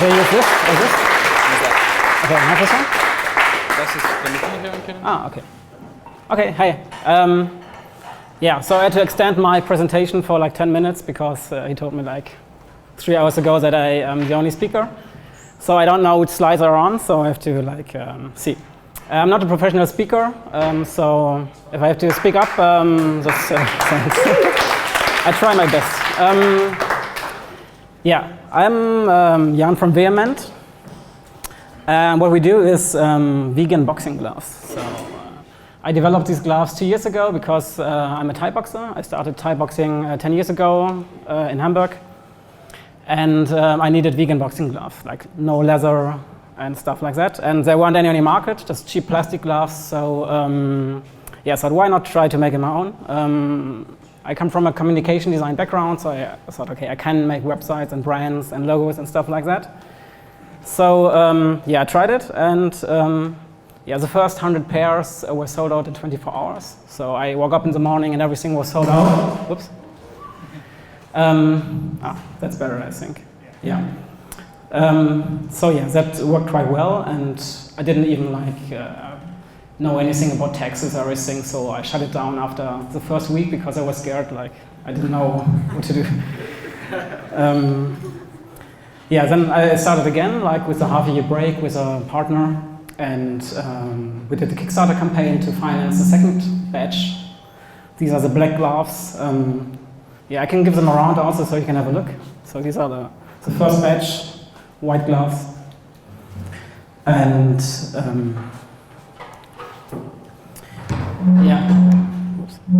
Okay, use this or this? Okay, not this one? Das ist, damit wir hören können. Ah, okay. Okay, hey. Yeah, so I had to extend my presentation for like 10 minutes because he told me like 3 hours ago that I am the only speaker. So I don't know which slides are on, so I have to like see. I'm not a professional speaker, so if I have to speak up, that's thanks. I try my best. Yeah, I'm Jan from Vehement. And what we do is vegan boxing gloves. So I developed these gloves 2 years ago because I'm a Thai boxer. I started Thai boxing 10 years ago in Hamburg. And I needed vegan boxing gloves, like no leather and stuff like that. And there weren't any on the market, just cheap plastic gloves. So yeah, so why not try to make it my own? I come from a communication design background, so I thought, okay, I can make websites and brands and logos and stuff like that. So yeah, I tried it, and yeah, the first 100 pairs were sold out in 24 hours. So I woke up in the morning and everything was sold out. Whoops. That's better, I think. Yeah. So yeah, that worked quite well, and I didn't even like know anything about taxes or everything. So I shut it down after the first week because I was scared. Like I didn't know what to do. Yeah, then I started again, like with a half-year break with a partner, and we did the Kickstarter campaign to finance the second batch. These are the black gloves. Yeah, I can give them around also so you can have a look. So these are the first batch, white gloves. And yeah. Oops. So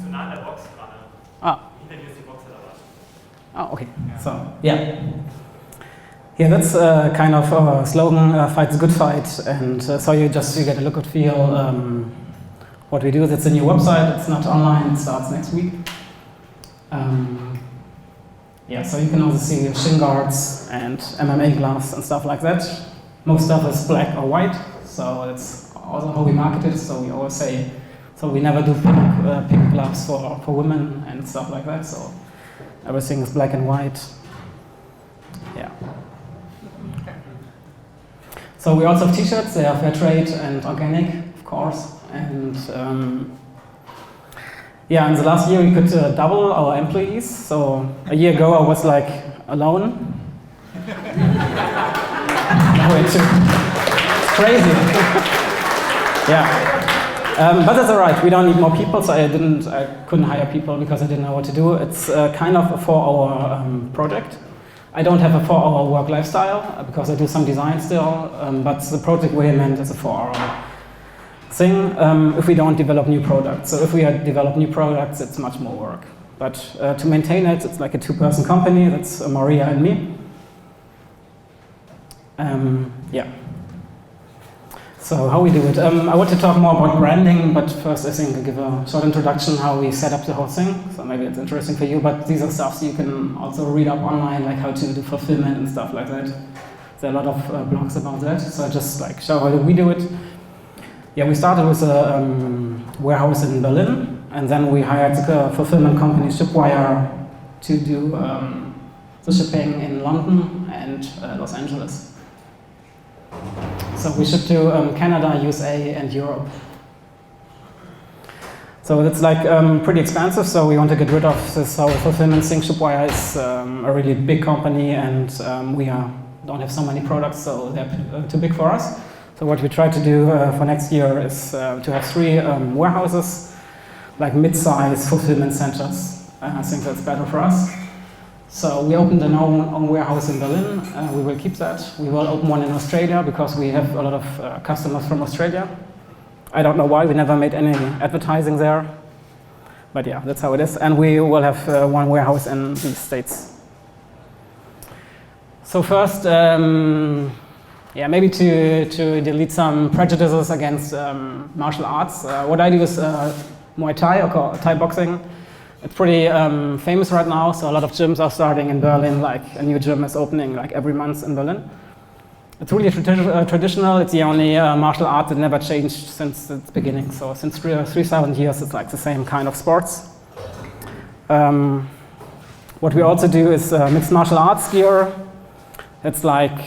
nah an der Box gerade. Ah. Hinter dir ist die Box dabei. Oh, okay. So, yeah. Yeah, that's kind of our slogan, fight the good fight. And so you get a look and feel what we do. That's a new website. It's not online. It starts next week. Yeah, so you can also see shin guards and MMA gloves and stuff like that. Most stuff is black or white, so it's also how we market it. So we always say, so we never do pink gloves for women and stuff like that. So everything is black and white. Yeah. So we also have t-shirts. They are fair trade and organic, of course. And yeah, in the last year we could double our employees. So a year ago I was like alone. Now it's crazy. Yeah, but that's all right. We don't need more people, so I couldn't hire people because I didn't know what to do. It's kind of a 4-hour project. I don't have a 4-hour work lifestyle because I do some design still, but the project Vehement is a 4-hour thing if we don't develop new products. So if we develop new products, it's much more work. But to maintain it, it's like a 2-person company. That's Maria and me. Yeah. So how we do it? I want to talk more about branding, but first I think I'll give a short introduction how we set up the whole thing. So maybe it's interesting for you, but these are stuff you can also read up online, like how to do fulfillment and stuff like that. There are a lot of blogs about that. So I just like show how we do it. Yeah, we started with a warehouse in Berlin, and then we hired the fulfillment company Shipwire to do the shipping in London and Los Angeles. So we ship to Canada, USA, and Europe. So it's like pretty expensive, so we want to get rid of this whole fulfillment thing. Shipwire is a really big company, and we don't have so many products, so they're too big for us. So what we try to do for next year is to have 3 warehouses, like mid-size fulfillment centers. I think that's better for us. So we opened an own warehouse in Berlin. We will keep that. We will open one in Australia because we have a lot of customers from Australia. I don't know why, we never made any advertising there. But yeah, that's how it is. And we will have one warehouse in the States. So first, yeah, maybe to delete some prejudices against martial arts. What I do is Muay Thai or Thai boxing. It's pretty famous right now, so a lot of gyms are starting in Berlin, like a new gym is opening like every month in Berlin. It's really traditional. It's the only martial art that never changed since its beginning. So since 3,000 years, it's like the same kind of sports. What we also do is mixed martial arts gear. It's like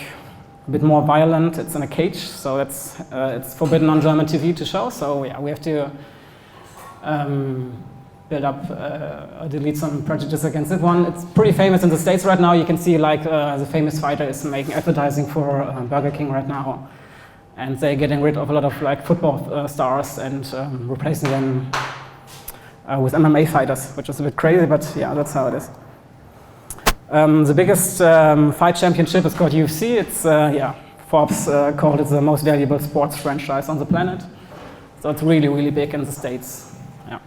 a bit more violent. It's in a cage, so it's forbidden on German TV to show. So yeah, we have to build up or delete some prejudice against this one. It's pretty famous in the States right now. You can see like the famous fighter is making advertising for Burger King right now, and they're getting rid of a lot of like football stars and replacing them with MMA fighters, which is a bit crazy, but yeah, that's how it is. The biggest fight championship is called UFC. It's Forbes called it the most valuable sports franchise on the planet. So it's really, really big in the States. Yeah.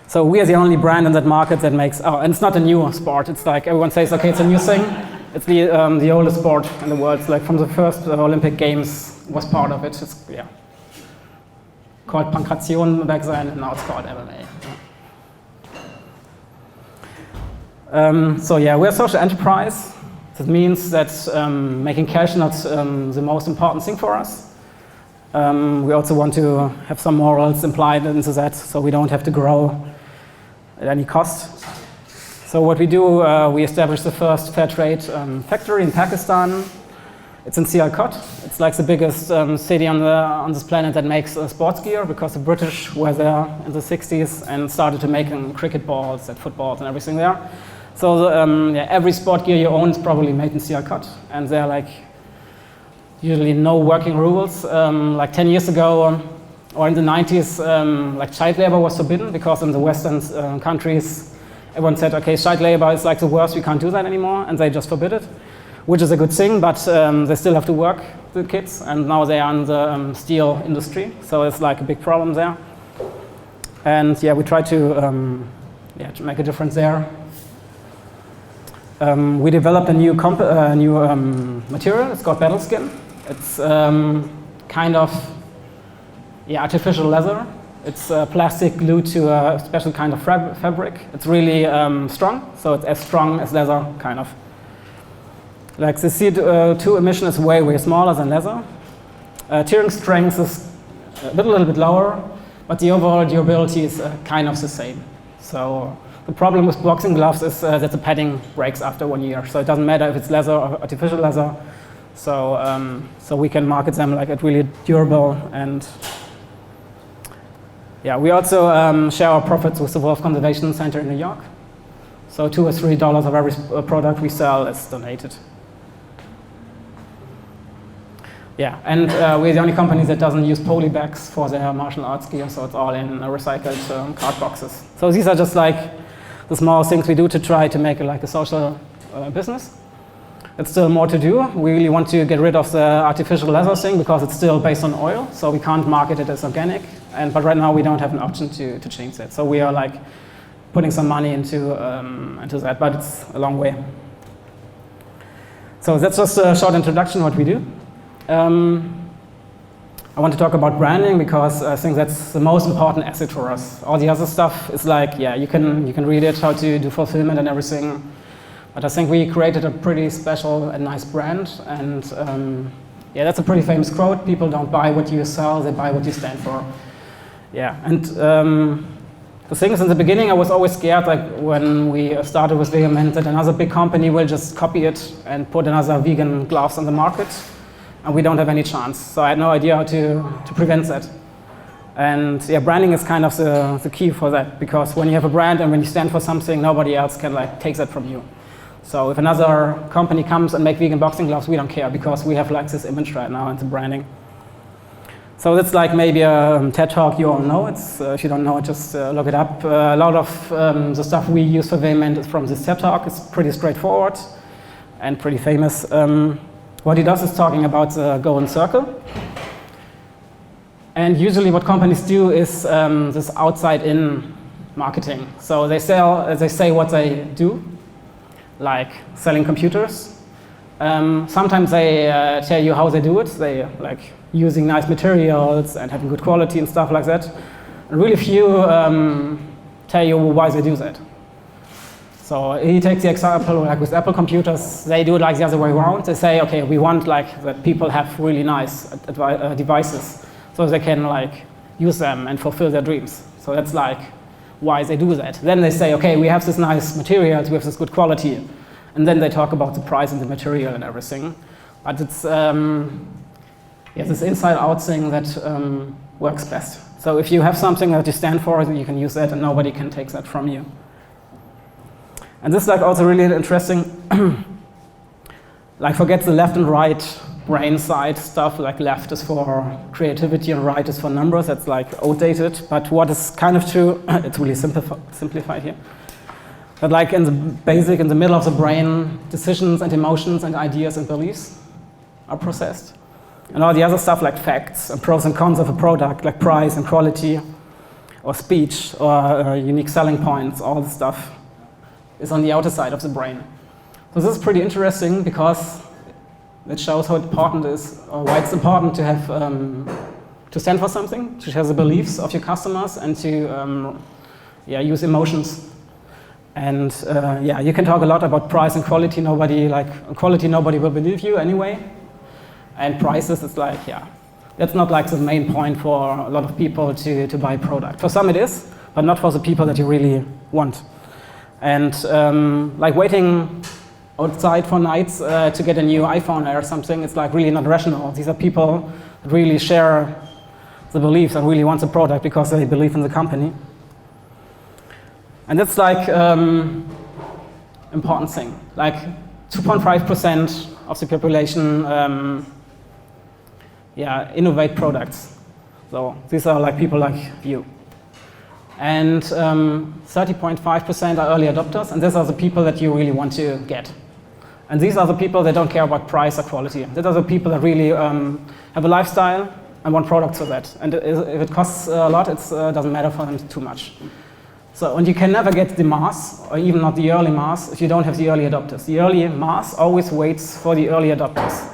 So we are the only brand in that market that makes, and it's not a new sport. It's like everyone says, okay, it's a new thing. It's the oldest sport in the world. It's like from the first Olympic Games was part of it. It's called Pankration back then, and now it's called MMA. So yeah, we're a social enterprise. That means that making cash is not the most important thing for us. We also want to have some morals implied into that, so we don't have to grow at any cost. So what we do, we established the first fair trade factory in Pakistan. It's in Sialkot. It's like the biggest city on this planet that makes sports gear, because the British were there in the 60s and started to make cricket balls and footballs and everything there. So every sport gear you own is probably made in Sialkot, and there are like usually no working rules. Like 10 years ago or in the 90s, like child labor was forbidden, because in the Western countries, everyone said, okay, child labor is like the worst, we can't do that anymore, and they just forbid it, which is a good thing, but they still have to work, the kids, and now they are in the steel industry, so it's like a big problem there. And yeah, we try to make a difference there. We developed a new material. It's called battle skin. It's kind of artificial leather. It's plastic glued to a special kind of fabric. It's really strong, so it's as strong as leather, kind of. Like the CO2 emission is way, way smaller than leather. Tearing strength is a little bit lower, but the overall durability is kind of the same. So the problem with boxing gloves is that the padding breaks after 1 year. So it doesn't matter if it's leather or artificial leather. So we can market them like it's really durable. And yeah, we also share our profits with the Wolf Conservation Center in New York. So $2 or $3 of every product we sell is donated. Yeah, and we're the only company that doesn't use poly bags for their martial arts gear, so it's all in recycled card boxes. So these are just like the small things we do to try to make it like a social business. It's still more to do. We really want to get rid of the artificial leather thing, because it's still based on oil, so we can't market it as organic. But right now we don't have an option to change that. So we are like putting some money into that, but it's a long way. So that's just a short introduction of what we do. I want to talk about branding, because I think that's the most important asset for us. All the other stuff is like, yeah, you can read it, how to do fulfillment and everything. But I think we created a pretty special and nice brand. And yeah, that's a pretty famous quote. People don't buy what you sell, they buy what you stand for. Yeah, and the thing is, in the beginning, I was always scared, like when we started with Vehement, that another big company will just copy it and put another vegan gloves on the market, and we don't have any chance. So I had no idea how to prevent that. And yeah, branding is kind of the key for that, because when you have a brand and when you stand for something, nobody else can like take that from you. So if another company comes and make vegan boxing gloves, we don't care, because we have like this image right now and the branding. So that's like maybe a TED Talk you all know. It's, if you don't know it, just look it up. A lot of the stuff we use for Vehement is from this TED Talk. It's pretty straightforward and pretty famous. What he does is talking about the golden circle. And usually what companies do is this outside-in marketing. So they say what they do, like selling computers. Sometimes they tell you how they do it. They like using nice materials and having good quality and stuff like that. And really few tell you why they do that. So he takes the example like with Apple computers. They do it like the other way around. They say, okay, we want like that people have really nice devices, so they can like use them and fulfill their dreams. So that's like why they do that. Then they say, okay, we have this nice materials, we have this good quality, And then they talk about the price and the material and everything. But it's this inside-out thing that works best. So if you have something that you stand for, you can use that and nobody can take that from you. And this is like also really interesting. Like forget the left and right brain side stuff, like left is for creativity and right is for numbers. That's like outdated, but what is kind of true, it's really simplified here. But like in the basic, in the middle of the brain, decisions and emotions and ideas and beliefs are processed. And all the other stuff like facts and pros and cons of a product, like price and quality, or speech, or unique selling points, all this stuff is on the outer side of the brain. So this is pretty interesting because it shows how important it is, or why it's important to have to stand for something, to share the beliefs of your customers, and to use emotions. And you can talk a lot about price and quality. Nobody will believe you anyway. And prices, it's like, that's not like the main point for a lot of people to buy a product. For some it is, but not for the people that you really want. And like waiting outside for nights to get a new iPhone or something, it's like really not rational. These are people that really share the beliefs and really want the product because they believe in the company. And that's like important thing. Like 2.5% of the population innovate products. So these are like people like you. And 30.5% are early adopters, and these are the people that you really want to get. And these are the people that don't care about price or quality. These are the people that really have a lifestyle and want products for that. And if it costs a lot, it doesn't matter for them too much. So, and you can never get the mass, or even not the early mass, if you don't have the early adopters. The early mass always waits for the early adopters.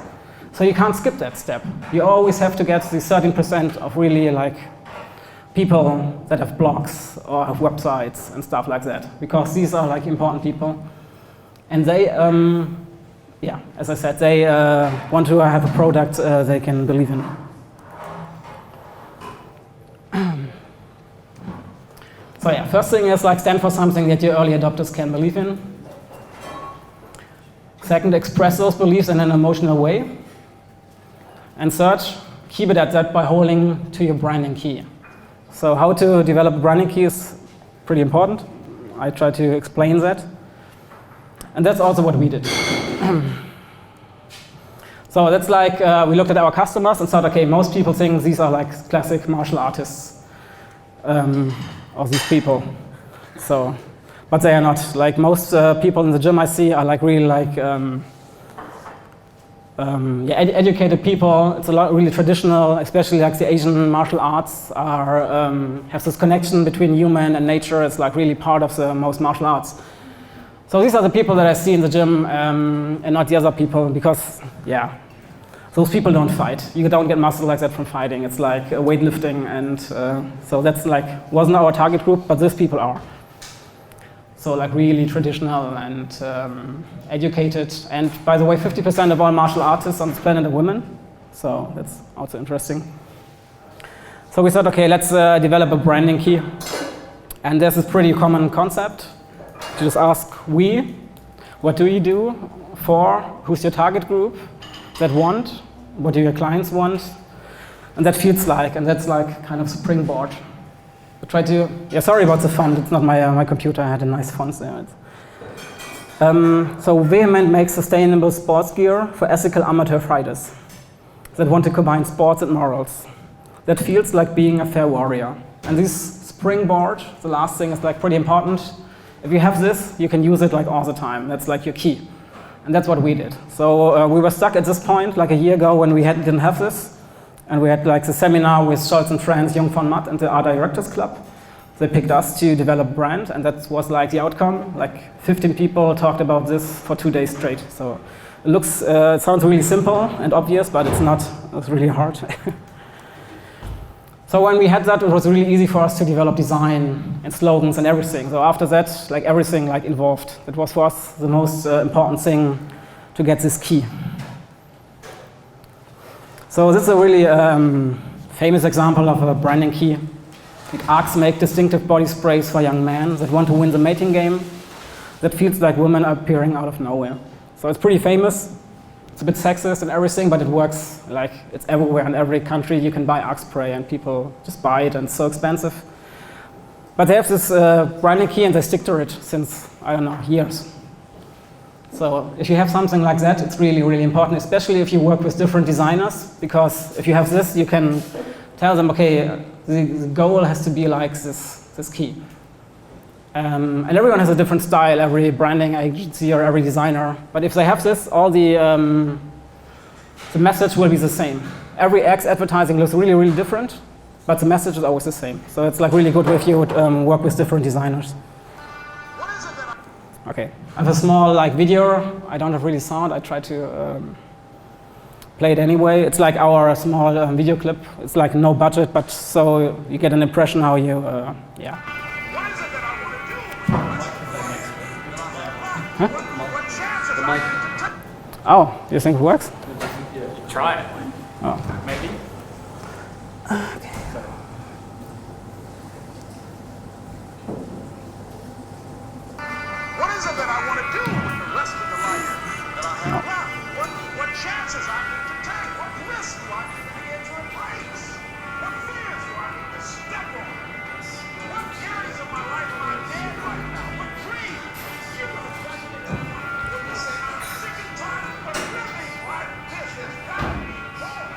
So you can't skip that step. You always have to get the 13% of really like people that have blogs or have websites and stuff like that, because these are like important people. And they, as I said, they want to have a product they can believe in. So first thing is like stand for something that your early adopters can believe in. Second, express those beliefs in an emotional way. And third, keep it at that by holding to your branding key. So how to develop a branding key is pretty important. I try to explain that. And that's also what we did. So that's like, we looked at our customers and thought, okay, most people think these are like classic martial artists. Of these people. So, but they are not. Like most people in the gym I see are like really like educated people. It's a lot really traditional, especially like the Asian martial arts are have this connection between human and nature. It's like really part of the most martial arts. So these are the people that I see in the gym and not the other people, because those people don't fight. You don't get muscle like that from fighting. It's like weightlifting, and so that's like wasn't our target group, but these people are. So like really traditional and educated. And by the way, 50% of all martial artists on this planet are women. So that's also interesting. So we thought, okay, let's develop a branding key. And there's this pretty common concept. To just ask what do you do for, who's your target group? That want, what do your clients want, and that feels like, and that's like kind of springboard. I try to, sorry about the font, it's not my computer, I had a nice font there. So Vehement makes sustainable sports gear for ethical amateur fighters that want to combine sports and morals. That feels like being a fair warrior. And this springboard, the last thing, is like pretty important. If you have this, you can use it like all the time. That's like your key. And that's what we did. So we were stuck at this point like a year ago when we didn't have this. And we had like the seminar with Scholz and Friends, Jung von Matt, and the Art Directors Club. They picked us to develop brand, and that was like the outcome. Like 15 people talked about this for 2 days straight. So it sounds really simple and obvious, but it's not. It's really hard. So when we had that, it was really easy for us to develop design and slogans and everything. So after that, like everything like involved. It was for us the most important thing to get this key. So this is a really famous example of a branding key. Like Arcs make distinctive body sprays for young men that want to win the mating game. that feels like women are appearing out of nowhere. So it's pretty famous. It's a bit sexist and everything, but it works. Like, it's everywhere in every country. You can buy Axe spray and people just buy it, and it's so expensive. But they have this branding key and they stick to it since, I don't know, years. So if you have something like that, it's really, really important, especially if you work with different designers, because if you have this, you can tell them, okay, the goal has to be like this key. And everyone has a different style, every branding agency or every designer. But if they have this, all the message will be the same. Every Axe advertising looks really, really different, but the message is always the same. So it's like really good if you would work with different designers. Okay, I have a small like video. I don't have really sound. I try to play it anyway. It's like our small video clip. It's like no budget, but so you get an impression how you, yeah. Huh? Oh, you think it works? Try it. Oh. Maybe. Okay. What is it that I want to do with the rest of the life that I have left? What chances I need to take? What risks do I need to begin to embrace? What fears do I need to step on? What areas of my life am I dead right now? What dreams? You know, when you say I'm sick and tired of living like this, there's got to be more.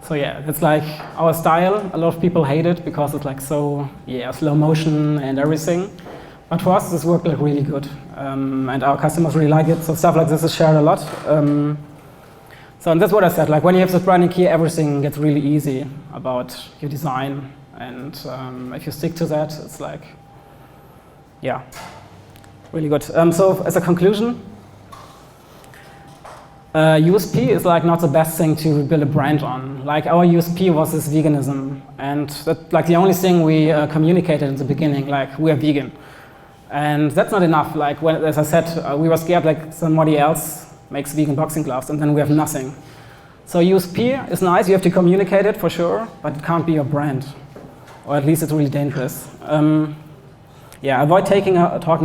So yeah, it's like our style. A lot of people hate it because it's like so, yeah, slow motion and everything. But for us, this worked like really good. And our customers really like it. So stuff like this is shared a lot. So and that's what I said, like when you have this branding key, everything gets really easy about your design. And if you stick to that, it's like, yeah, really good. So as a conclusion, USP is like not the best thing to build a brand on. Like our USP was this veganism, and that's like the only thing we communicated in the beginning, like we are vegan. And that's not enough. Like when, as I said, we were scared like somebody else makes vegan boxing gloves, and then we have nothing. So USP is nice. You have to communicate it for sure, but it can't be your brand, or at least it's really dangerous. Yeah, avoid talking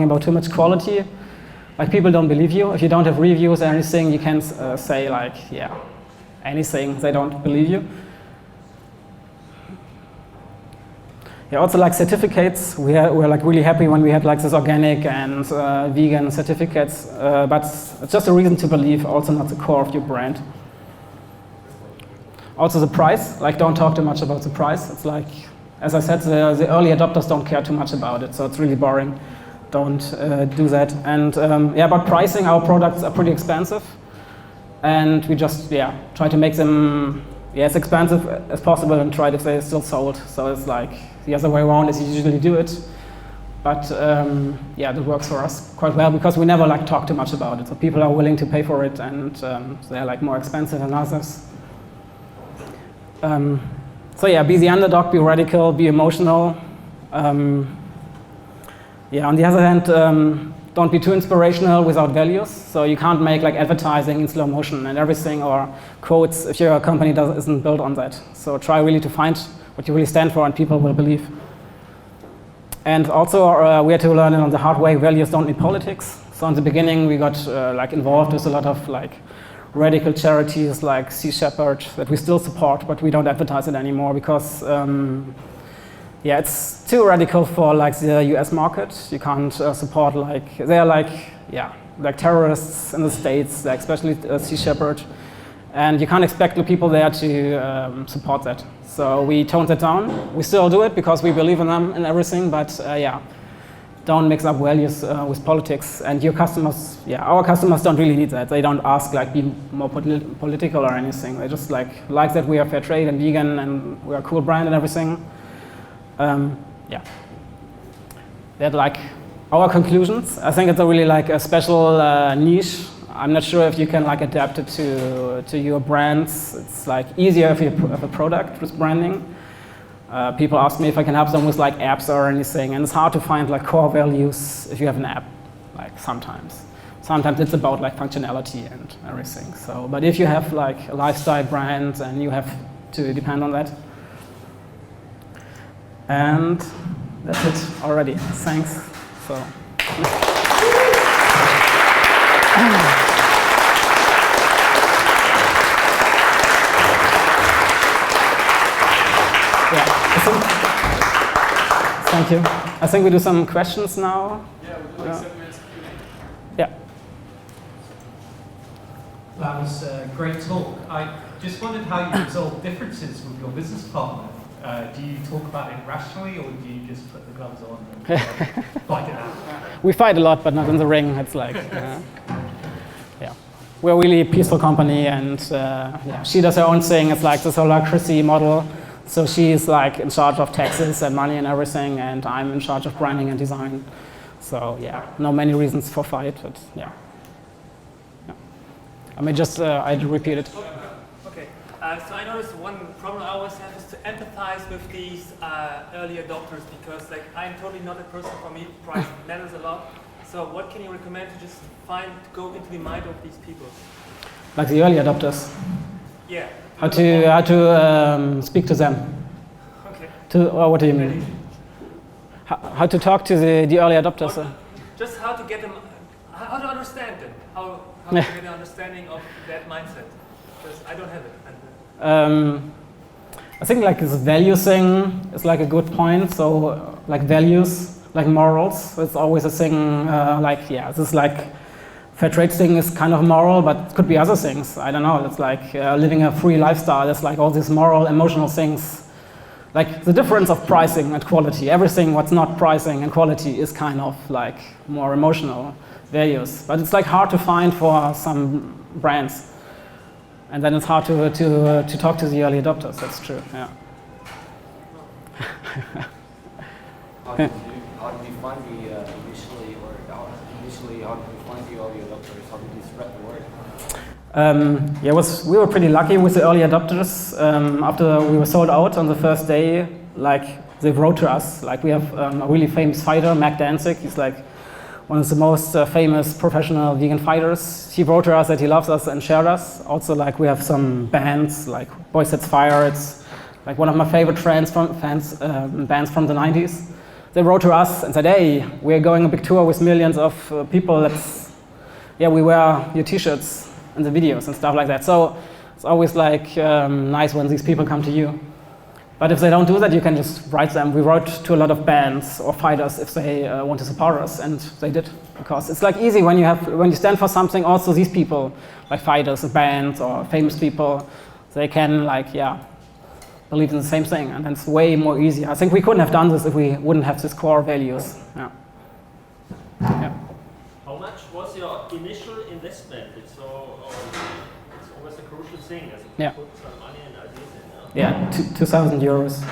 about too much quality. Like people don't believe you. If you don't have reviews or anything, you can say like, yeah, anything. They don't believe you. Yeah, also like certificates. We're like really happy when we had like this organic and vegan certificates, but it's just a reason to believe. Also not the core of your brand. Also the price. Like don't talk too much about the price. It's like, as I said, the early adopters don't care too much about it, so it's really boring. Don't do that. And yeah, about pricing, our products are pretty expensive, and we just try to make them as expensive as possible and try to stay still sold. So it's like the other way around as you usually do it. But yeah, that works for us quite well because we never like talk too much about it. So people are willing to pay for it, and they're like more expensive than others. So yeah, be the underdog, be radical, be emotional. Yeah, on the other hand, don't be too inspirational without values. So you can't make like advertising in slow motion and everything, or quotes if your company isn't built on that. So try really to find what you really stand for, and people will believe. And also, we had to learn it on the hard way. Values don't need politics. So in the beginning, we got like involved with a lot of like radical charities like Sea Shepherd that we still support, but we don't advertise it anymore because. Yeah, it's too radical for like the US market. You can't support like, they're like, like terrorists in the States, like especially Sea Shepherd. And you can't expect the people there to support that. So we toned that down. We still do it because we believe in them and everything, but yeah, don't mix up values with politics. And your customers, our customers don't really need that. They don't ask like be more political or anything. They just like that we are fair trade and vegan and we're a cool brand and everything. They're like our conclusions. I think it's a really like a special niche. I'm not sure if you can like adapt it to your brands. It's like easier if you have a product with branding. People ask me if I can help them with like apps or anything, and it's hard to find like core values if you have an app. Like sometimes it's about like functionality and everything. So, but if you have like a lifestyle brand, and you have to depend on that. And that's it already. Thanks. So. Thank you. I think we do some questions now. Yeah, we do like 7 minutes of Q&A. Yeah. That was a great talk. I just wondered how you resolve differences with your business partner. Do you talk about it rationally, or do you just put the gloves on and fight it out? We fight a lot, but not in the ring. It's like, yeah. We're a really peaceful company, and yeah, she does her own thing. It's like this holacracy model. So she's like in charge of taxes and money and everything, and I'm in charge of branding and design. So yeah, no many reasons for fight, but yeah. I may just, I repeat it. Okay, so I noticed one problem I always have is to empathize with these early adopters, because like I'm totally not a person. For me, price matters a lot. So what can you recommend to just go into the mind of these people? Like the early adopters. Yeah. How to speak to them. Okay. What do you mean? How to talk to the early adopters? Just how to get them, how to understand them, how to get an understanding of that mindset, because I don't have it. I think like this value thing is like a good point. So like values, like morals, it's always a thing. Like yeah, this is like fair trade thing is kind of moral, but it could be other things. I don't know. It's like living a free lifestyle. It's like all these moral, emotional things. Like the difference of pricing and quality. Everything what's not pricing and quality is kind of like more emotional values. But it's like hard to find for some brands. And then it's hard to talk to the early adopters. That's true. Yeah. How did you find the initially how did you find the early adopters? How did you spread the word? Yeah, we were pretty lucky with the early adopters. After we were sold out on the first day, like they wrote to us. Like we have a really famous fighter, Mac Danzig. He's like one of the most famous professional vegan fighters. He wrote to us that he loves us and shared us. Also, like we have some bands like Boy Sets Fire. It's like one of my favorite bands from the 90s. They wrote to us and said, "Hey, we're going a big tour with millions of people. We wear your T-shirts and the videos and stuff like that." So it's always like nice when these people come to you. But if they don't do that, you can just write them. We wrote to a lot of bands or fighters if they want to support us, and they did, because it's like easy when you stand for something. Also, these people, like fighters, bands, or famous people, they can believe in the same thing, and then it's way more easy. I think we couldn't have done this if we wouldn't have these core values. Yeah. How much was your initial investment? It's always a crucial thing. As you put some money and ideas in. Yeah, 2,000 euros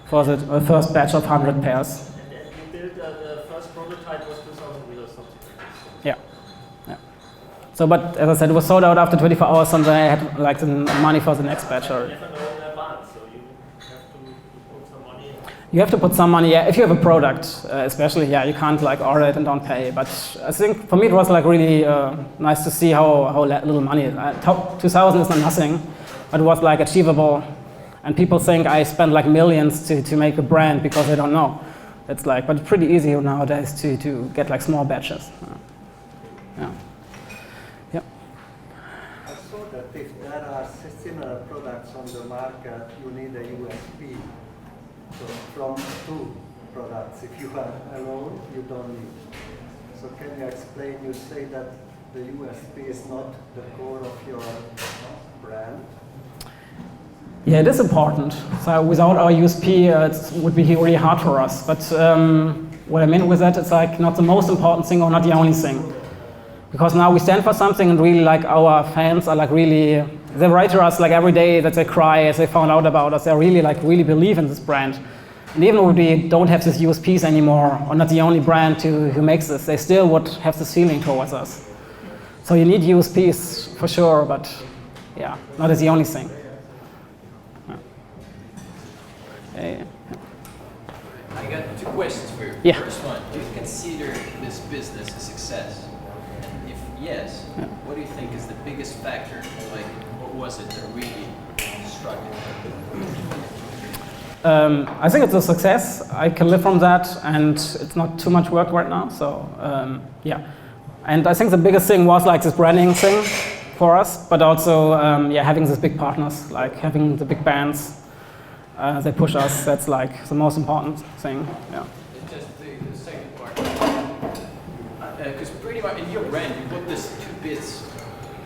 for the first batch of 100 pairs. And then you built the first prototype was 2,000 euros something. Yeah. So, but as I said, it was sold out after 24 hours, and then I had like the money for the next batch. Or You never know in advance, so you have to put some money in. you have to put some money. Yeah, if you have a product, especially, you can't like order it and don't pay. But I think for me it was like really nice to see how little money. 2,000 is not nothing, but it was like achievable. And people think I spend like millions to make a brand because they don't know. It's like, but it's pretty easy nowadays to get like small batches. Yeah. I saw that if there are similar products on the market, you need a USP. So from two products, if you are alone, you don't need. So can you explain, you say that the USP is not the core of your brand? Yeah, it is important. So without our USP, it would be really hard for us. But what I mean with that, it's like not the most important thing or not the only thing. Because now we stand for something, and really like our fans are like really, they write to us like every day that they cry as they found out about us. They really believe in this brand. And even if we don't have these USPs anymore, or not the only brand who makes this, they still would have this feeling towards us. So you need USPs for sure, but not as the only thing. I got two questions for you. Yeah. First one, do you consider this business a success? And if yes, what do you think is the biggest factor? Like, what was it that really struck you? I think it's a success. I can live from that, and it's not too much work right now. So yeah, and I think the biggest thing was like this branding thing for us, but also yeah, having these big partners, like having the big bands. They push us. That's like the most important thing. Yeah. It's just the second part. Because pretty much in your brand, you put this two bits,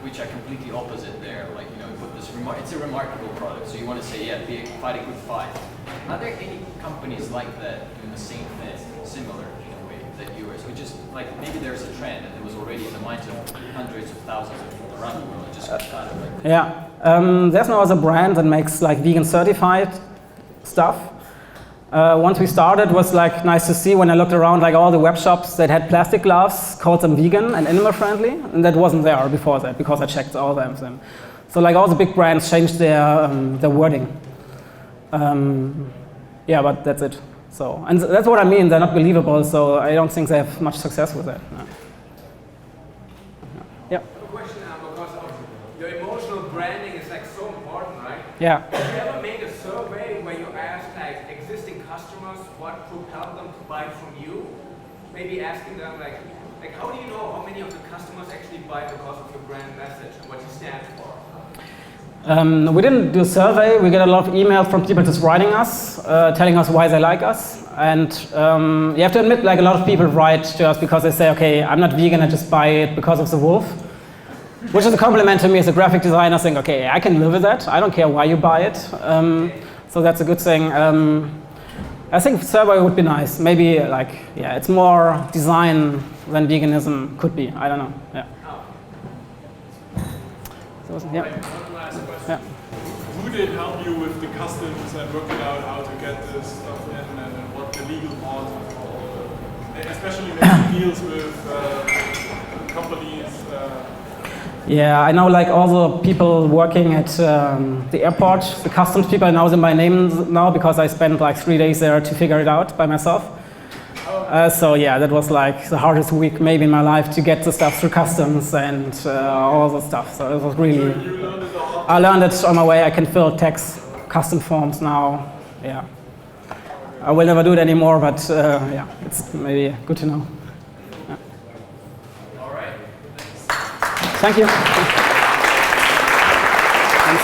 which are completely opposite there. Like, you know, you put this it's a remarkable product. So you want to say, yeah, fight a good fight. Are there any companies like that doing the same thing, similar in a way that yours? Which is like maybe there's a trend and it was already in the minds of hundreds of thousands of people around the world. It just kind of like yeah. There's no other brand that makes like vegan certified stuff. Once we started, it was like nice to see when I looked around like all the web shops that had plastic gloves, called them vegan and animal friendly, and that wasn't there before that because I checked all of them. So like all the big brands changed their wording. Yeah, but that's it. So and that's what I mean. They're not believable. So I don't think they have much success with that. No. Yeah. A question now, because of your emotional branding is like so important, right? Yeah. Have you ever made a survey where you ask like existing customers what propelled them to buy from you? Maybe asking them like how do you know how many of the customers actually buy because of your brand message and what you stand for? We didn't do a survey. We get a lot of emails from people just writing us, telling us why they like us. And you have to admit, like a lot of people write to us because they say, okay, I'm not vegan, I just buy it because of the wolf. Which is a compliment to me as a graphic designer, saying, okay, I can live with that. I don't care why you buy it. So that's a good thing. I think survey would be nice. Maybe like, yeah, it's more design than veganism could be. I don't know. Yeah. So, yeah. One last question. Yeah. Who did help you with the customs and working out how to get this stuff in and what the legal part of, especially when it deals with companies? Yeah, I know like all the people working at the airport, the customs people, I know them by name now because I spent like 3 days there to figure it out by myself. So yeah, that was like the hardest week maybe in my life to get the stuff through customs and all the stuff. So it was really, I learned it on my way. I can fill tax custom forms now. Yeah, I will never do it anymore, but yeah, it's maybe good to know. Yeah. all right. Thank you. And